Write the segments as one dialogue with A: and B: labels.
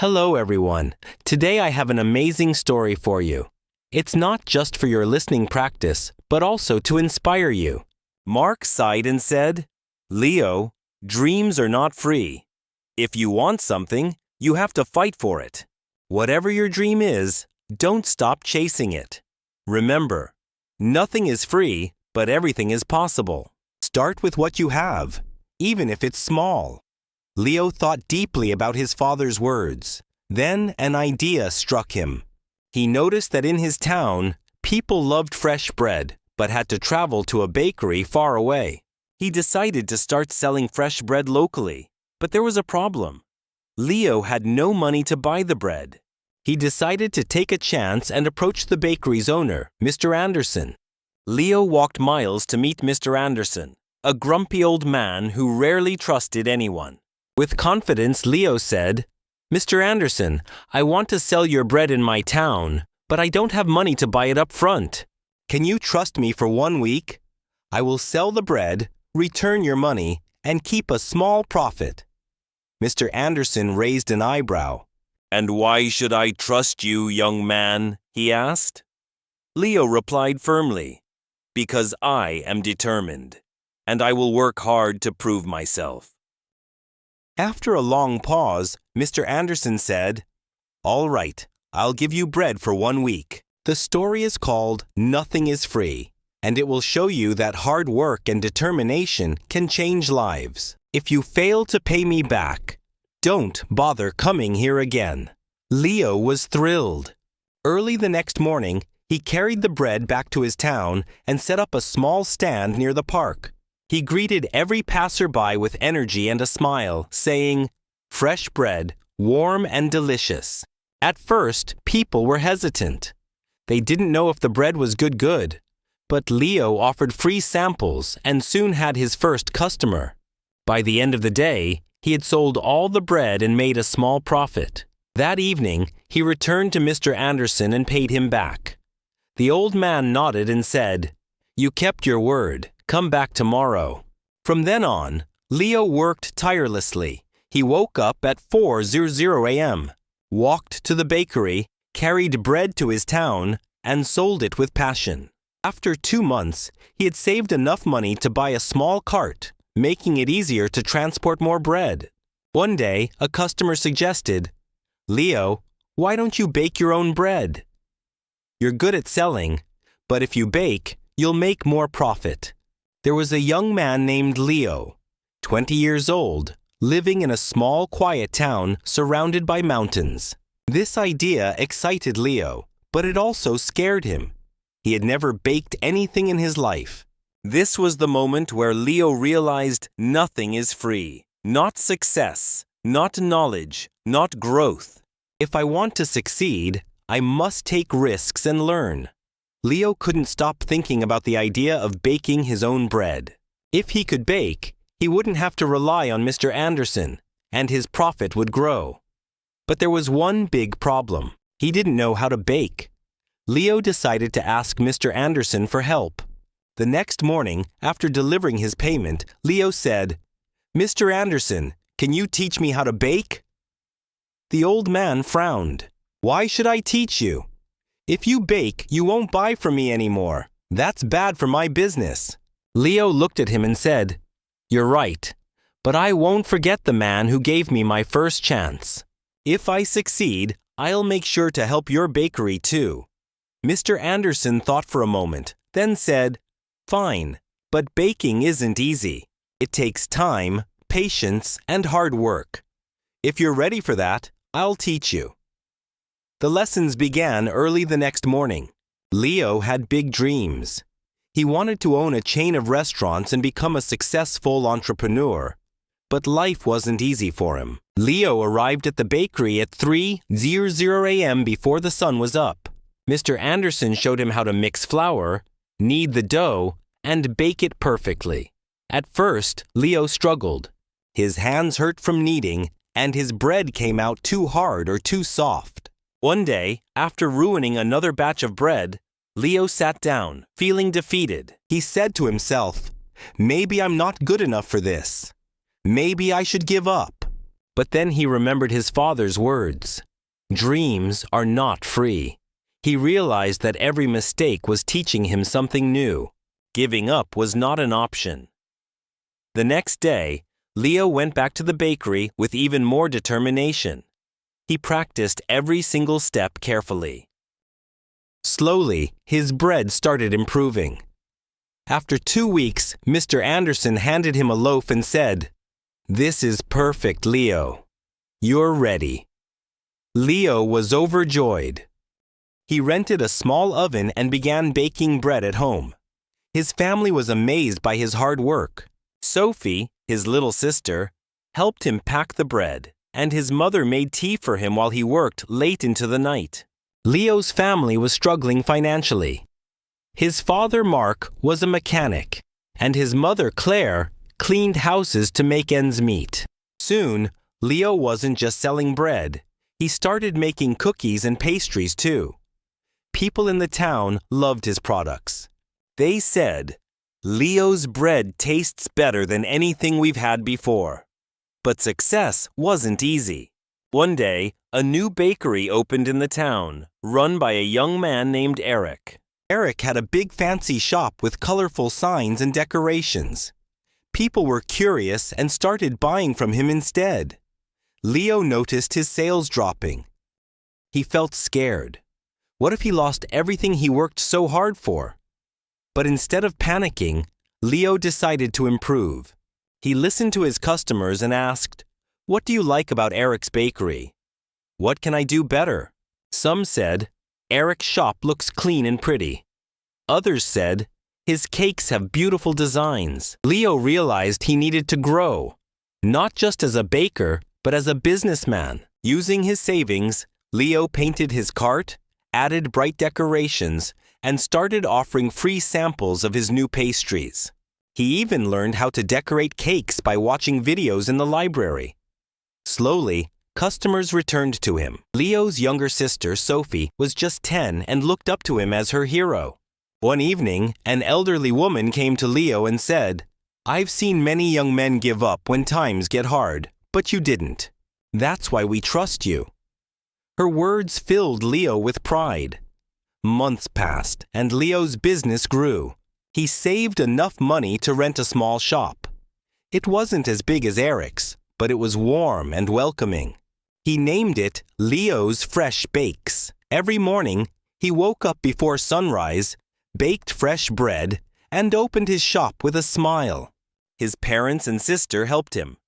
A: Hello, everyone. Today I have an amazing story for you. It's not just for your listening practice, but also to inspire you. Mark sighed and said, "Leo, dreams are not free. If you want something, you have to fight for it. Whatever your dream is, don't stop chasing it. Remember, nothing is free, but everything is possible. Start with what you have, even if it's small." Leo thought deeply about his father's words. Then an idea struck him. He noticed that in his town, people loved fresh bread, but had to travel to a bakery far away. He decided to start selling fresh bread locally, but there was a problem. Leo had no money to buy the bread. He decided to take a chance and approach the bakery's owner, Mr. Anderson. Leo walked miles to meet Mr. Anderson, a grumpy old man who rarely trusted anyone. With confidence, Leo said, "Mr. Anderson, I want to sell your bread in my town, but I don't have money to buy it up front. Can you trust me for 1 week? I will sell the bread, return your money, and keep a small profit." Mr. Anderson raised an eyebrow. "And why should I trust you, young man?" he asked. Leo replied firmly, "Because I am determined, and I will work hard to prove myself." After a long pause, Mr. Anderson said, "All right, I'll give you bread for 1 week." The story is called Nothing is Free, and it will show you that hard work and determination can change lives. If you fail to pay me back, don't bother coming here again. Leo was thrilled. Early the next morning, he carried the bread back to his town and set up a small stand near the park. He greeted every passerby with energy and a smile, saying, "Fresh bread, warm and delicious." At first, people were hesitant. They didn't know if the bread was good, but Leo offered free samples and soon had his first customer. By the end of the day, he had sold all the bread and made a small profit. That evening, he returned to Mr. Anderson and paid him back. The old man nodded and said, "You kept your word. Come back tomorrow." From then on, Leo worked tirelessly. He woke up at 4:00 a.m., walked to the bakery, carried bread to his town, and sold it with passion. After 2 months, he had saved enough money to buy a small cart, making it easier to transport more bread. One day, a customer suggested, "Leo, why don't you bake your own bread? You're good at selling, but if you bake, you'll make more profit." There was a young man named Leo, 20 years old, living in a small, quiet town surrounded by mountains. This idea excited Leo, but it also scared him. He had never baked anything in his life. This was the moment where Leo realized nothing is free. Not success, not knowledge, not growth. If I want to succeed, I must take risks and learn. Leo couldn't stop thinking about the idea of baking his own bread. If he could bake, he wouldn't have to rely on Mr. Anderson, and his profit would grow. But there was one big problem. He didn't know how to bake. Leo decided to ask Mr. Anderson for help. The next morning, after delivering his payment, Leo said, "Mr. Anderson, can you teach me how to bake?" The old man frowned. "Why should I teach you? If you bake, you won't buy from me anymore. That's bad for my business." Leo looked at him and said, "You're right, but I won't forget the man who gave me my first chance. If I succeed, I'll make sure to help your bakery too." Mr. Anderson thought for a moment, then said, "Fine, but baking isn't easy. It takes time, patience, and hard work. If you're ready for that, I'll teach you." The lessons began early the next morning. Leo had big dreams. He wanted to own a chain of restaurants and become a successful entrepreneur. But life wasn't easy for him. Leo arrived at the bakery at 3:00 a.m. before the sun was up. Mr. Anderson showed him how to mix flour, knead the dough, and bake it perfectly. At first, Leo struggled. His hands hurt from kneading, and his bread came out too hard or too soft. One day, after ruining another batch of bread, Leo sat down, feeling defeated. He said to himself, "Maybe I'm not good enough for this. Maybe I should give up." But then he remembered his father's words. Dreams are not free. He realized that every mistake was teaching him something new. Giving up was not an option. The next day, Leo went back to the bakery with even more determination. He practiced every single step carefully. Slowly, his bread started improving. After 2 weeks, Mr. Anderson handed him a loaf and said, "This is perfect, Leo. You're ready." Leo was overjoyed. He rented a small oven and began baking bread at home. His family was amazed by his hard work. Sophie, his little sister, helped him pack the bread, and his mother made tea for him while he worked late into the night. Leo's family was struggling financially. His father, Mark, was a mechanic, and his mother, Claire, cleaned houses to make ends meet. Soon, Leo wasn't just selling bread. He started making cookies and pastries too. People in the town loved his products. They said, "Leo's bread tastes better than anything we've had before." But success wasn't easy. One day, a new bakery opened in the town, run by a young man named Eric. Eric had a big fancy shop with colorful signs and decorations. People were curious and started buying from him instead. Leo noticed his sales dropping. He felt scared. What if he lost everything he worked so hard for? But instead of panicking, Leo decided to improve. He listened to his customers and asked, "What do you like about Eric's bakery? What can I do better?" Some said, "Eric's shop looks clean and pretty." Others said, "His cakes have beautiful designs." Leo realized he needed to grow, not just as a baker, but as a businessman. Using his savings, Leo painted his cart, added bright decorations, and started offering free samples of his new pastries. He even learned how to decorate cakes by watching videos in the library. Slowly, customers returned to him. Leo's younger sister, Sophie, was just 10 and looked up to him as her hero. One evening, an elderly woman came to Leo and said, "I've seen many young men give up when times get hard, but you didn't. That's why we trust you." Her words filled Leo with pride. Months passed, and Leo's business grew. He saved enough money to rent a small shop. It wasn't as big as Eric's, but it was warm and welcoming. He named it Leo's Fresh Bakes. Every morning, he woke up before sunrise, baked fresh bread, and opened his shop with a smile. His parents and sister helped him.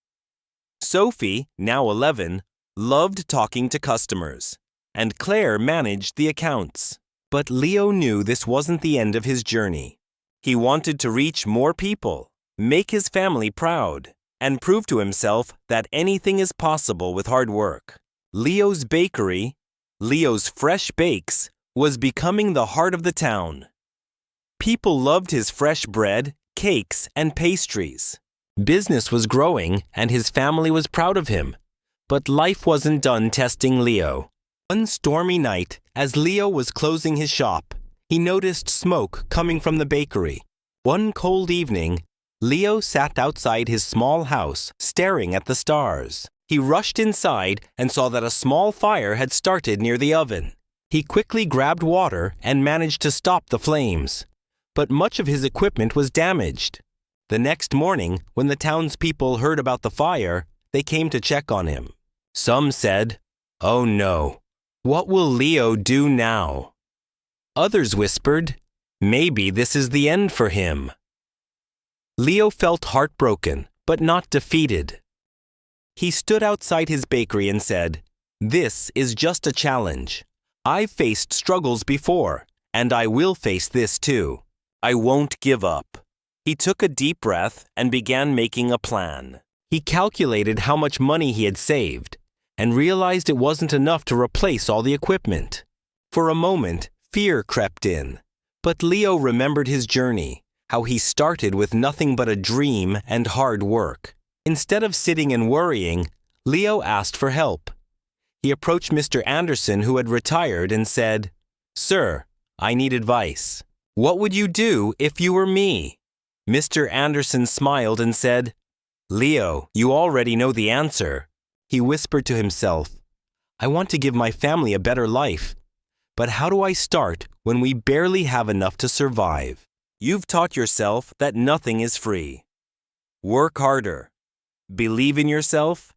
A: Sophie, now 11, loved talking to customers, and Claire managed the accounts. But Leo knew this wasn't the end of his journey. He wanted to reach more people, make his family proud, and prove to himself that anything is possible with hard work. Leo's bakery, Leo's Fresh Bakes, was becoming the heart of the town. People loved his fresh bread, cakes, and pastries. Business was growing, and his family was proud of him. But life wasn't done testing Leo. One stormy night, as Leo was closing his shop, he noticed smoke coming from the bakery. One cold evening, Leo sat outside his small house, staring at the stars. He rushed inside and saw that a small fire had started near the oven. He quickly grabbed water and managed to stop the flames. But much of his equipment was damaged. The next morning, when the townspeople heard about the fire, they came to check on him. Some said, "Oh no, what will Leo do now?" Others whispered, "Maybe this is the end for him." Leo felt heartbroken, but not defeated. He stood outside his bakery and said, "This is just a challenge. I've faced struggles before, and I will face this too. I won't give up." He took a deep breath and began making a plan. He calculated how much money he had saved and realized it wasn't enough to replace all the equipment. For a moment, fear crept in, but Leo remembered his journey, how he started with nothing but a dream and hard work. Instead of sitting and worrying, Leo asked for help. He approached Mr. Anderson, who had retired, and said, "Sir, I need advice. What would you do if you were me?" Mr. Anderson smiled and said, "Leo, you already know the answer. He whispered to himself, I want to give my family a better life. But how do I start when we barely have enough to survive? You've taught yourself that nothing is free. Work harder. Believe in yourself,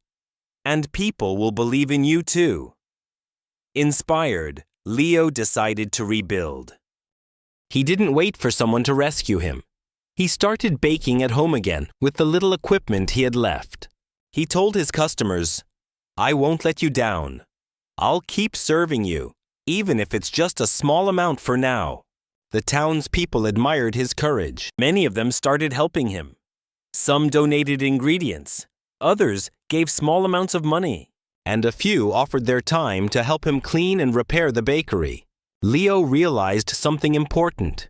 A: and people will believe in you too. Inspired, Leo decided to rebuild. He didn't wait for someone to rescue him. He started baking at home again with the little equipment he had left. He told his customers, I won't let you down. I'll keep serving you, even if it's just a small amount for now. The townspeople admired his courage. Many of them started helping him. Some donated ingredients. Others gave small amounts of money. And a few offered their time to help him clean and repair the bakery. Leo realized something important.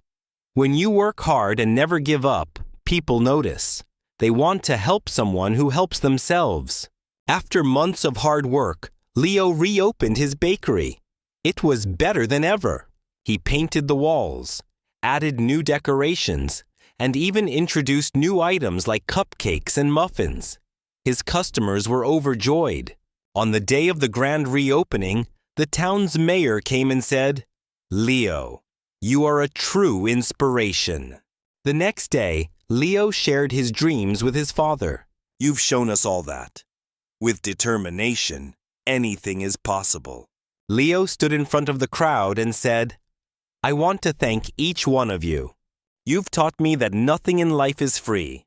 A: When you work hard and never give up, people notice. They want to help someone who helps themselves. After months of hard work, Leo reopened his bakery. It was better than ever. He painted the walls, added new decorations, and even introduced new items like cupcakes and muffins. His customers were overjoyed. On the day of the grand reopening, the town's mayor came and said, Leo, you are a true inspiration. The next day, Leo shared his dreams with his father. You've shown us all that. With determination, anything is possible. Leo stood in front of the crowd and said, I want to thank each one of you. You've taught me that nothing in life is free.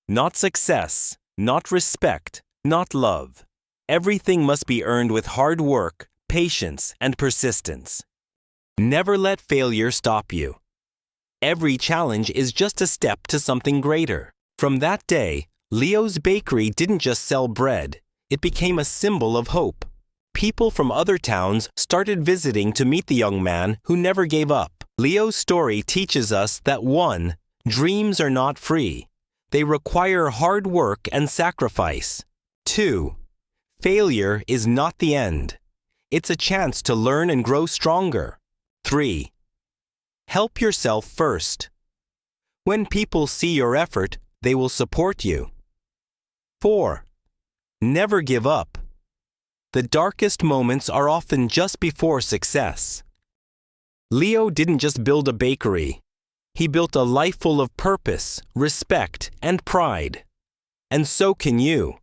A: Not success, not respect, not love. Everything must be earned with hard work, patience, and persistence. Never let failure stop you. Every challenge is just a step to something greater. From that day, Leo's bakery didn't just sell bread. It became a symbol of hope. People from other towns started visiting to meet the young man who never gave up. Leo's story teaches us that 1. Dreams are not free. They require hard work and sacrifice. 2. Failure is not the end. It's a chance to learn and grow stronger. 3. Help yourself first. When people see your effort, they will support you. 4. Never give up. The darkest moments are often just before success. Leo didn't just build a bakery. He built a life full of purpose, respect, and pride. And so can you.